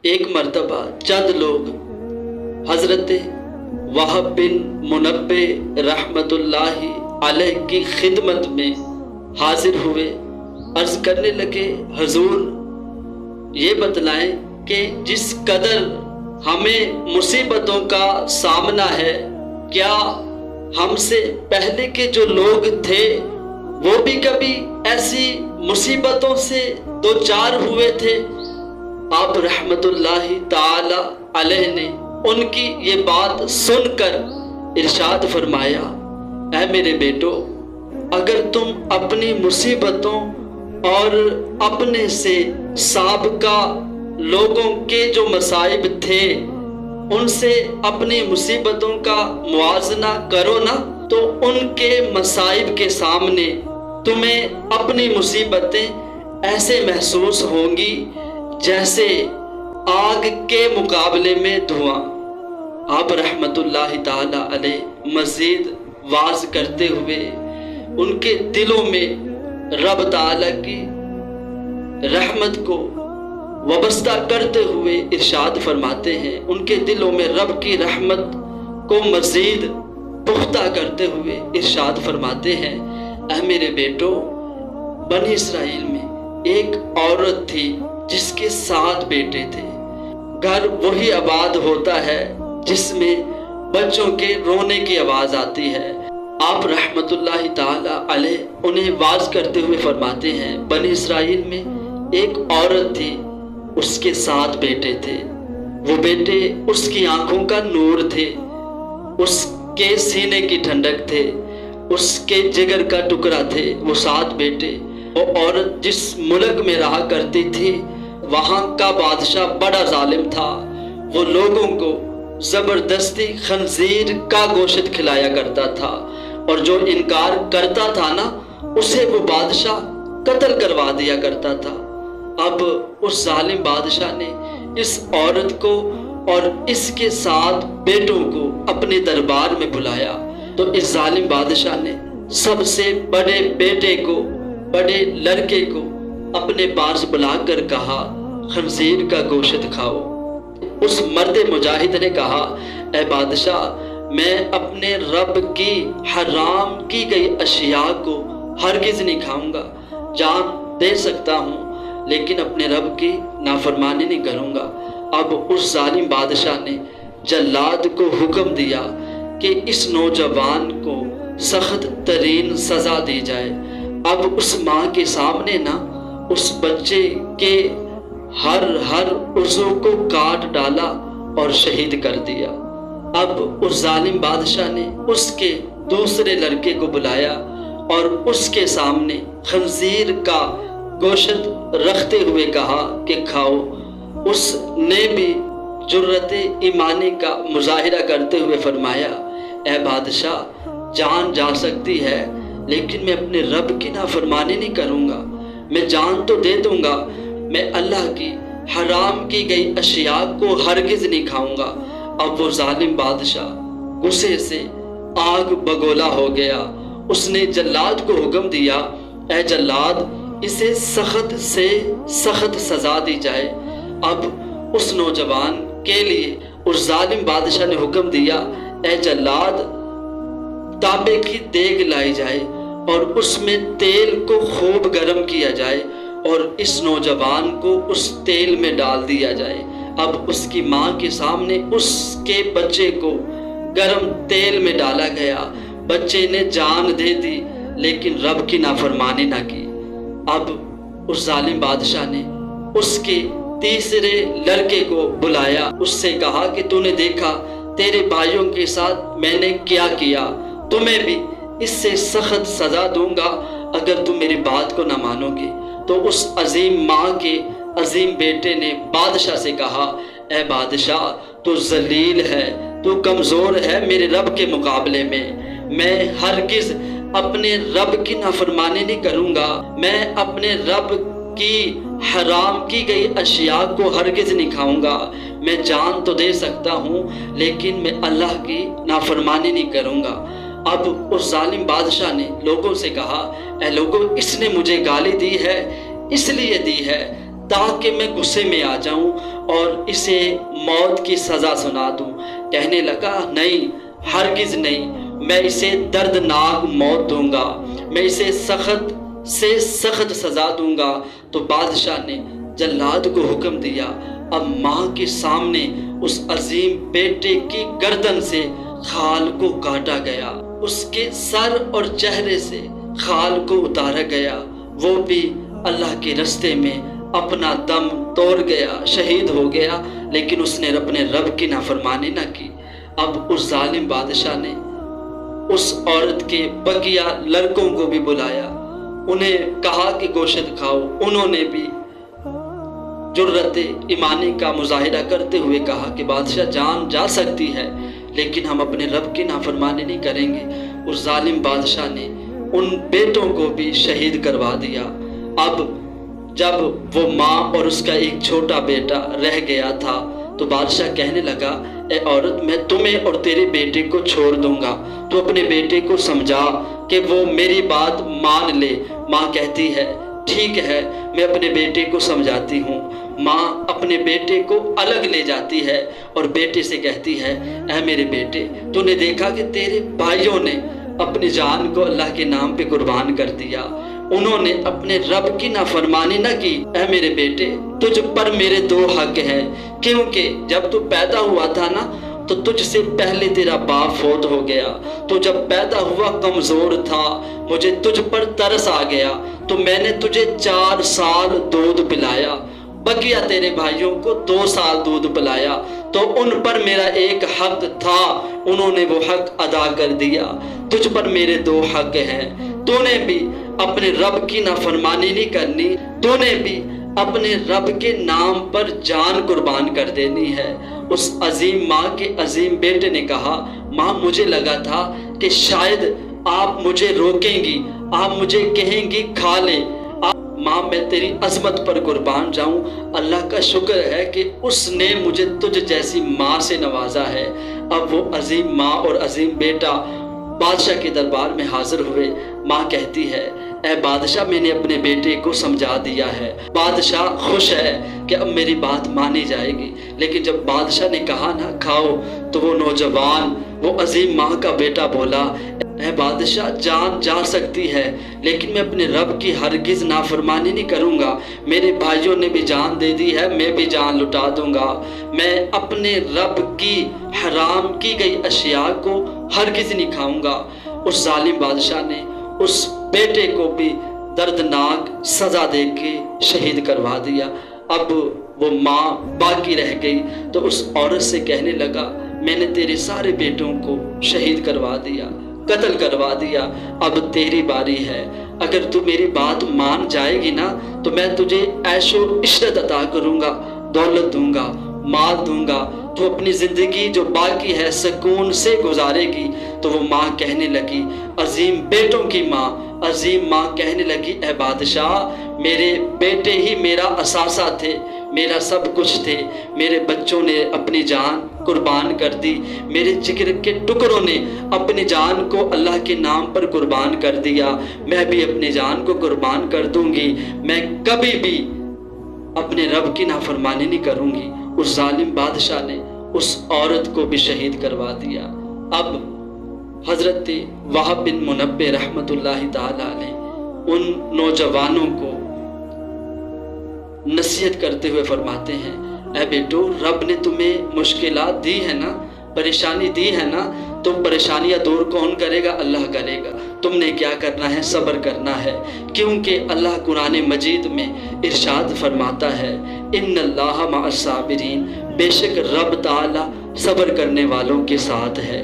ایک مرتبہ چند لوگ حضرت وہب بن منبع رحمت اللہ علیہ کی خدمت میں حاضر ہوئے، عرض کرنے لگے حضور یہ بتلائیں کہ جس قدر ہمیں مصیبتوں کا سامنا ہے، کیا ہم سے پہلے کے جو لوگ تھے وہ بھی کبھی ایسی مصیبتوں سے دوچار ہوئے تھے؟ آپ رحمت اللہ تعالی علیہ نے ان کی یہ بات سن کر ارشاد فرمایا، اے میرے بیٹو، اگر تم اپنی مصیبتوں اور اپنے سے سابقہ لوگوں کے جو مصائب تھے ان سے اپنی مصیبتوں کا موازنہ کرو نا، تو ان کے مصائب کے سامنے تمہیں اپنی مصیبتیں ایسے محسوس ہوں گی جیسے آگ کے مقابلے میں دھواں۔ آپ رحمت اللہ تعالی علیہ مزید واعظ کرتے ہوئے ان کے دلوں میں رب تعالی کی رحمت کو وابستہ کرتے ہوئے ارشاد فرماتے ہیں، ان کے دلوں میں رب کی رحمت کو مزید پختہ کرتے ہوئے ارشاد فرماتے ہیں، اے میرے بیٹو، بنی اسرائیل میں ایک عورت تھی جس کے 7 بیٹے تھے۔ گھر وہی آباد ہوتا ہے جس میں بچوں کے رونے کی آواز آتی ہے۔ آپ رحمت اللہ تعالی علیہ انہیں واعظ کرتے ہوئے فرماتے ہیں، بنی اسرائیل میں ایک عورت تھی، اس کے 7 بیٹے تھے۔ وہ بیٹے اس کی آنکھوں کا نور تھے، اس کے سینے کی ٹھنڈک تھے، اس کے جگر کا ٹکڑا تھے وہ 7 بیٹے۔ وہ عورت جس ملک میں رہا کرتی تھی وہاں کا بادشاہ بڑا ظالم تھا، وہ لوگوں کو زبردستی خنزیر کا گوشت کھلایا کرتا تھا، اور جو انکار کرتا تھا نا اسے وہ بادشاہ قتل کروا دیا کرتا تھا۔ اب اس ظالم بادشاہ نے اس عورت کو اور اس کے 7 بیٹوں کو اپنے دربار میں بلایا، تو اس ظالم بادشاہ نے سب سے بڑے بیٹے کو، بڑے لڑکے کو اپنے پاس بلا کر کہا، خنزیر کا گوشت کھاؤ۔ اس مرد مجاہد نے کہا، اے بادشاہ، میں اپنے رب کی حرام کی گئی اشیاء کو ہرگز نہیں کھاؤں گا، جان دے سکتا ہوں لیکن اپنے رب کی نافرمانی نہیں کروں گا۔ اب اس ظالم بادشاہ نے جلاد کو حکم دیا کہ اس نوجوان کو سخت ترین سزا دی جائے۔ اب اس ماں کے سامنے نا اس بچے کے ہر عضو کو کاٹ ڈالا اور شہید کر دیا۔ اب اس ظالم بادشاہ نے اس کے دوسرے لڑکے کو بلایا اور اس کے سامنے خنزیر کا گوشت رکھتے ہوئے کہا کہ کھاؤ۔ اس نے بھی جرأت ایمانی کا مظاہرہ کرتے ہوئے فرمایا، اے بادشاہ، جان جا سکتی ہے لیکن میں اپنے رب کی نافرمانی نہیں کروں گا، میں جان تو دے دوں گا، میں اللہ کی حرام کی گئی اشیاء کو ہرگز نہیں کھاؤں گا۔ اب وہ ظالم بادشاہ غصے سے آگ بگولا ہو گیا۔ اس نے جلاد کو حکم دیا، اے جلاد، اسے سخت سے سخت سزا دی جائے۔ اب اس نوجوان کے لیے اس ظالم بادشاہ نے حکم دیا، اے جلاد، تانبے کی دیگ لائی جائے اور اس میں تیل کو خوب گرم کیا جائے اور اس نوجوان کو اس تیل میں ڈال دیا جائے۔ اب اس کی ماں کے سامنے اس کے بچے کو گرم تیل میں ڈالا گیا، بچے نے جان دے دی لیکن رب کی نافرمانی نہ کی۔ اب اس ظالم بادشاہ نے اس کے تیسرے لڑکے کو بلایا، اس سے کہا کہ تو نے دیکھا تیرے بھائیوں کے ساتھ میں نے کیا کیا، تمہیں بھی اس سے سخت سزا دوں گا اگر تم میری بات کو نہ مانو گے۔ تو اس عظیم ماں کے عظیم بیٹے نے بادشاہ سے کہا، اے بادشاہ، تو ذلیل ہے، تو کمزور ہے میرے رب کے مقابلے میں ہرگز اپنے رب کی نافرمانی نہیں کروں گا، میں اپنے رب کی حرام کی گئی اشیاء کو ہرگز نہیں کھاؤں گا، میں جان تو دے سکتا ہوں لیکن میں اللہ کی نافرمانی نہیں کروں گا۔ اب اس ظالم بادشاہ نے لوگوں سے کہا، اے لوگوں، اس نے مجھے گالی دی ہے، اس لیے دی ہے تاکہ میں غصے میں آ جاؤں اور اسے موت کی سزا سنا دوں۔ کہنے لگا نہیں، ہرگز نہیں، میں اسے دردناک موت دوں گا، میں اسے سخت سے سخت سزا دوں گا۔ تو بادشاہ نے جلاد کو حکم دیا، اب ماں کے سامنے اس عظیم بیٹے کی گردن سے خال کو کاٹا گیا، اس کے سر اور چہرے سے خال کو اتارا گیا، وہ بھی اللہ کے رستے میں اپنا دم توڑ گیا، شہید ہو گیا، لیکن اس نے اپنے رب کی نافرمانی نہ کی۔ اب اس ظالم بادشاہ نے اس عورت کے بقیہ لڑکوں کو بھی بلایا، انہیں کہا کہ گوشت کھاؤ۔ انہوں نے بھی جرأت ایمانی کا مظاہرہ کرتے ہوئے کہا کہ بادشاہ جان جا سکتی ہے لیکن ہم اپنے رب کی نافرمانی نہیں کریں گے۔ اس ظالم بادشاہ نے ان بیٹوں کو بھی شہید کروا دیا۔ اب جب وہ ماں اور اس کا ایک چھوٹا بیٹا رہ گیا تھا تو بادشاہ کہنے لگا، اے عورت، میں تمہیں اور تیرے بیٹے کو چھوڑ دوں گا، تو اپنے بیٹے کو سمجھا کہ وہ میری بات مان لے۔ ماں کہتی ہے ٹھیک ہے، میں اپنے بیٹے کو سمجھاتی ہوں۔ ماں اپنے بیٹے کو الگ لے جاتی ہے اور بیٹے سے کہتی ہے، اے میرے بیٹے، تو نے دیکھا کہ تیرے بھائیوں نے اپنی جان کو اللہ کے نام پہ قربان کر دیا، انہوں نے اپنے رب کی نافرمانی نہ کی۔ اے میرے بیٹے، تجھ پر میرے دو حق ہیں، کیونکہ جب تو پیدا ہوا تھا نا تو تجھ سے پہلے تیرا باپ فوت ہو گیا، تو جب پیدا ہوا کمزور تھا، مجھے تجھ پر ترس آ گیا تو میں نے تجھے 4 سال دودھ پلایا، بقیہ تیرے بھائیوں کو 2 سال دودھ پلایا، تو ان پر میرا ایک حق تھا، انہوں نے وہ حق ادا کر دیا۔ تجھ پر میرے 2 حق ہیں، تو نے بھی اپنے رب کی نافرمانی نہیں کرنی، تو نے بھی اپنے رب کے نام پر جان قربان کر دینی ہے۔ اس عظیم ماں کے عظیم بیٹے نے کہا، ماں مجھے لگا تھا کہ شاید آپ مجھے روکیں گی، آپ مجھے کہیں گی کھا لے۔ ماں میں تیری عظمت پر قربان جاؤں، اللہ کا شکر ہے کہ اس نے مجھے تجھ جیسی ماں سے نوازا ہے۔ اب وہ عظیم ماں اور عظیم بیٹا بادشاہ کے دربار میں حاضر ہوئے۔ ماں کہتی ہے، اے بادشاہ، میں نے اپنے بیٹے کو سمجھا دیا ہے، بادشاہ خوش ہے کہ اب میری بات مانی جائے گی۔ لیکن جب بادشاہ نے کہا نہ کھاؤ تو وہ نوجوان، وہ عظیم ماں کا بیٹا بولا، اے بادشاہ جان جا سکتی ہے لیکن میں اپنے رب کی ہرگز نافرمانی نہیں کروں گا، میرے بھائیوں نے بھی جان دے دی ہے، میں بھی جان لٹا دوں گا، میں اپنے رب کی حرام کی گئی اشیاء کو ہرگز نہیں کھاؤں گا۔ اس ظالم بادشاہ نے اس بیٹے کو بھی دردناک سزا دے کے شہید کروا دیا۔ اب وہ ماں باقی رہ گئی تو اس عورت سے کہنے لگا، میں نے تیرے سارے بیٹوں کو شہید کروا دیا، قتل کروا دیا، اب تیری باری ہے، اگر تو میری بات مان جائے گی نا تو میں تجھے عیش و عشرت عطا کروں گا، دولت دوں گا، مال دوں گا، تو اپنی زندگی جو باقی ہے سکون سے گزارے گی۔ تو وہ ماں کہنے لگی، عظیم بیٹوں کی ماں، عظیم ماں کہنے لگی، اے بادشاہ، میرے بیٹے ہی میرا اثاثہ تھے، میرا سب کچھ تھے، میرے بچوں نے اپنی جان قربان کر دی، میرے جگر کے ٹکڑوں نے اپنی جان کو اللہ کے نام پر قربان کر دیا، میں بھی اپنی جان کو قربان کر دوں گی، میں کبھی بھی اپنے رب کی نافرمانی نہیں کروں گی۔ اس ظالم بادشاہ نے اس عورت کو بھی شہید کروا دیا۔ اب حضرت وہب بن منبہ رحمۃ اللہ تعالی علیہ ان نوجوانوں کو نصیحت کرتے ہوئے فرماتے ہیں، اے بیٹو، رب نے تمہیں مشکلات دی ہے نا، پریشانی دی ہے نا، تو پریشانیاں دور کون کرے گا؟ اللہ کرے گا۔ تم نے کیا کرنا ہے؟ صبر کرنا ہے، کیونکہ اللہ قرآن مجید میں ارشاد فرماتا ہے، ان اللہ مع الصابرین، بے شک رب تعالی صبر کرنے والوں کے ساتھ ہے۔